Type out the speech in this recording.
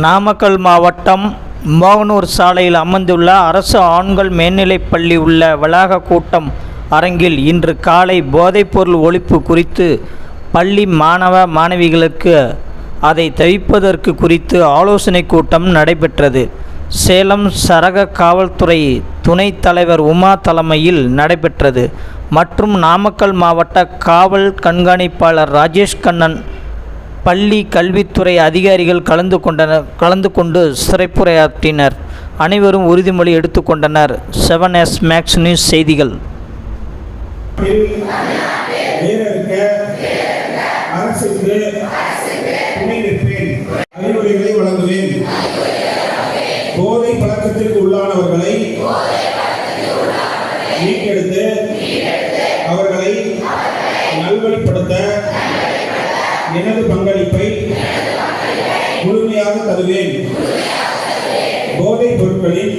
நாமக்கல் மாவட்டம் மோகனூர் சாலையில் அமைந்துள்ள அரசு ஆண்கள் மேல்நிலைப்பள்ளி உள்ள வளாக கூட்டம் அரங்கில் இன்று காலை போதைப்பொருள் ஒழிப்பு குறித்து பள்ளி மாணவ மாணவிகளுக்கு அதை தவிர்ப்பதற்கு குறித்து ஆலோசனை கூட்டம் நடைபெற்றது. சேலம் சரக காவல்துறை துணைத் தலைவர் உமா தலைமையில் நடைபெற்றது மற்றும் நாமக்கல் மாவட்ட காவல் கண்காணிப்பாளர் ராஜேஷ் கண்ணன், பள்ளி கல்வித்துறை அதிகாரிகள் கலந்து கொண்டு சிறப்புரையாற்றினர். அனைவரும் உறுதிமொழி எடுத்துக்கொண்டனர். 7S மேக்ஸ் நியூஸ் செய்திகள். அறிவுரைகளை வழங்குவேன். போதை பழக்கத்திற்கு உள்ளானவர்களை மீட்டெடுத்து அவர்களை நல்வழிப்படுத்த எனது பங்களிப்பை முழுமையாக தருவேன். போதைப் பொருட்களின்